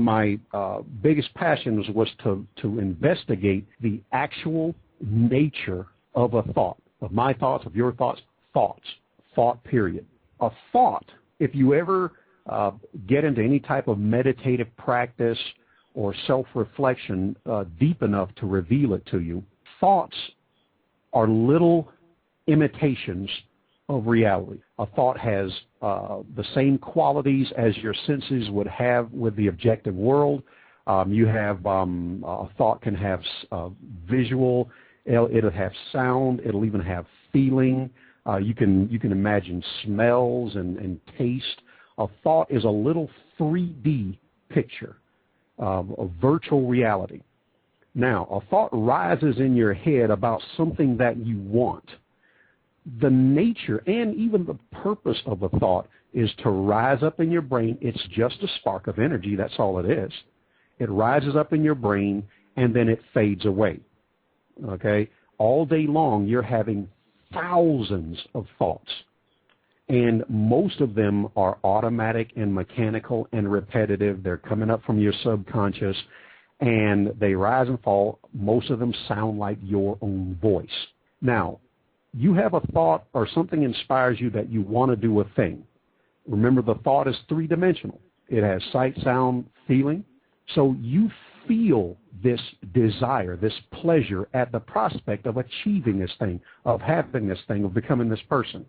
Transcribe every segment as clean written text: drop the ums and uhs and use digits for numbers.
of my biggest passions was to investigate the actual nature of a thought, of my thoughts, of your thoughts, thought period. A thought, if you ever get into any type of meditative practice or self-reflection deep enough to reveal it to you, thoughts are little imitations of reality. A thought has the same qualities as your senses would have with the objective world. A thought can have visual, it'll have sound, it'll even have feeling. You can imagine smells and taste. A thought is a little 3D picture of virtual reality. Now, a thought rises in your head about something that you want. The nature and even the purpose of a thought is to rise up in your brain. It's just a spark of energy. That's all it is. It rises up in your brain, and then it fades away. Okay? All day long, you're having thousands of thoughts, and most of them are automatic and mechanical and repetitive. They're coming up from your subconscious, and they rise and fall. Most of them sound like your own voice. Now, you have a thought or something inspires you that you want to do a thing. Remember, the thought is three-dimensional. It has sight, sound, feeling. So you feel this desire, this pleasure at the prospect of achieving this thing, of having this thing, of becoming this person.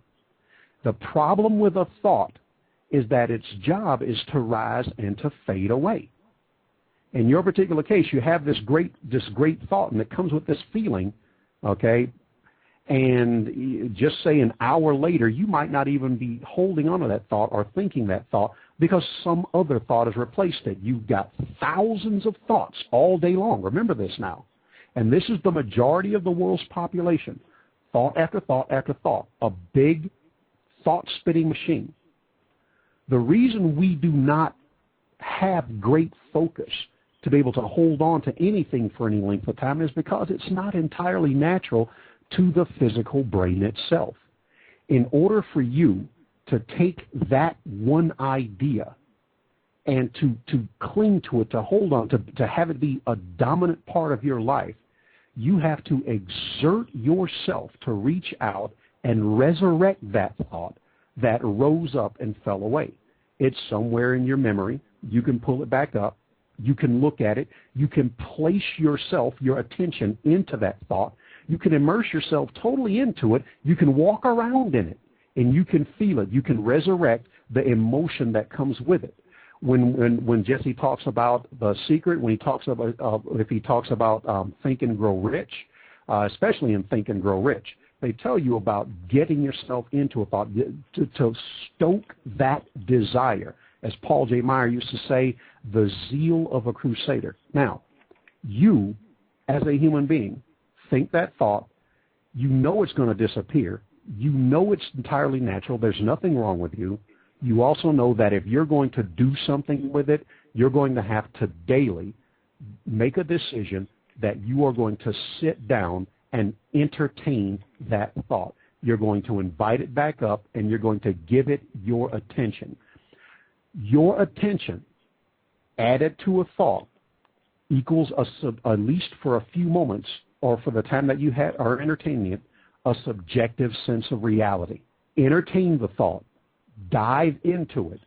The problem with a thought is that its job is to rise and to fade away. In your particular case, you have this great thought, and it comes with this feeling, okay? And just say an hour later, you might not even be holding on to that thought or thinking that thought because some other thought has replaced it. You've got thousands of thoughts all day long. Remember this now. And this is the majority of the world's population. Thought after thought after thought. A big thought-spitting machine. The reason we do not have great focus to be able to hold on to anything for any length of time is because it's not entirely natural to the physical brain itself. In order for you to take that one idea and to cling to it, to hold on, to have it be a dominant part of your life, you have to exert yourself to reach out and resurrect that thought that rose up and fell away. It's somewhere in your memory. You can pull it back up. You can look at it. You can place yourself, your attention into that thought. You can immerse yourself totally into it. You can walk around in it, and you can feel it. You can resurrect the emotion that comes with it. When Jesse talks about The Secret, when he talks about if he talks about Think and Grow Rich, especially in Think and Grow Rich, they tell you about getting yourself into a thought to stoke that desire. As Paul J. Meyer used to say, the zeal of a crusader. Now, you, as a human being, think that thought. You know it's going to disappear. You know it's entirely natural. There's nothing wrong with you. You also know that if you're going to do something with it, you're going to have to daily make a decision that you are going to sit down and entertain that thought. You're going to invite it back up, and you're going to give it your attention. Your attention added to a thought equals, at least for a few moments, or for the time that you are entertaining it, a subjective sense of reality. Entertain the thought. Dive into it.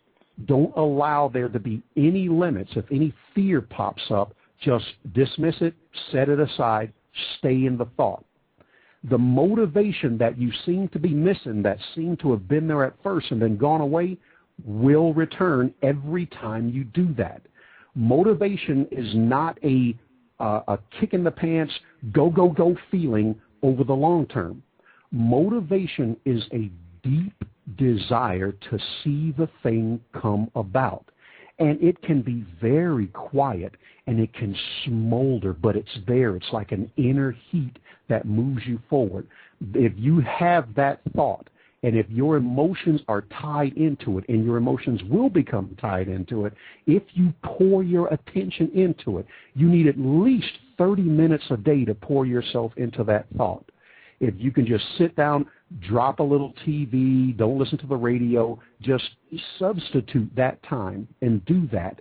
Don't allow there to be any limits. If any fear pops up, just dismiss it, set it aside, stay in the thought. The motivation that you seem to be missing, that seemed to have been there at first and then gone away, will return every time you do that. Motivation is not a kick in the pants, go, go, go feeling over the long term. Motivation is a deep desire to see the thing come about. And it can be very quiet, and it can smolder, but it's there. It's like an inner heat that moves you forward. If you have that thought, and if your emotions are tied into it, and your emotions will become tied into it, if you pour your attention into it, you need at least 30 minutes a day to pour yourself into that thought. If you can just sit down, drop a little TV, don't listen to the radio, just substitute that time and do that,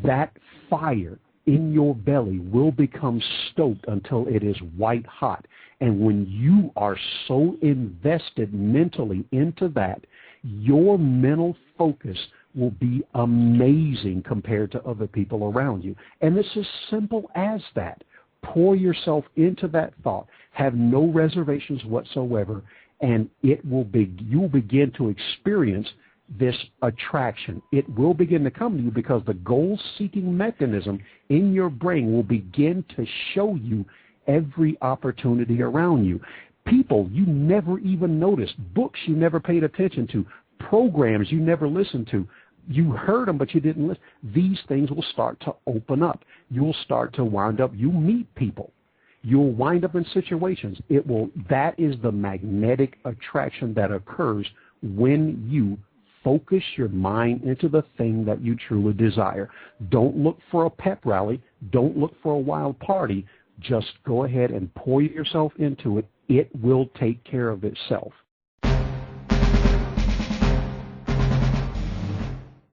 that fire in your belly will become stoked until it is white hot. And when you are so invested mentally into that, your mental focus will be amazing compared to other people around you. And it's as simple as that. Pour yourself into that thought. Have no reservations whatsoever, and you'll begin to experience this attraction. It will begin to come to you because the goal-seeking mechanism in your brain will begin to show you every opportunity around you. People you never even noticed, books you never paid attention to, programs you never listened to. You heard them, but you didn't listen. These things will start to open up. You'll start to wind up, you meet people. You'll wind up in situations. That is the magnetic attraction that occurs when you focus your mind into the thing that you truly desire. Don't look for a pep rally. Don't look for a wild party. Just go ahead and pour yourself into it. It will take care of itself.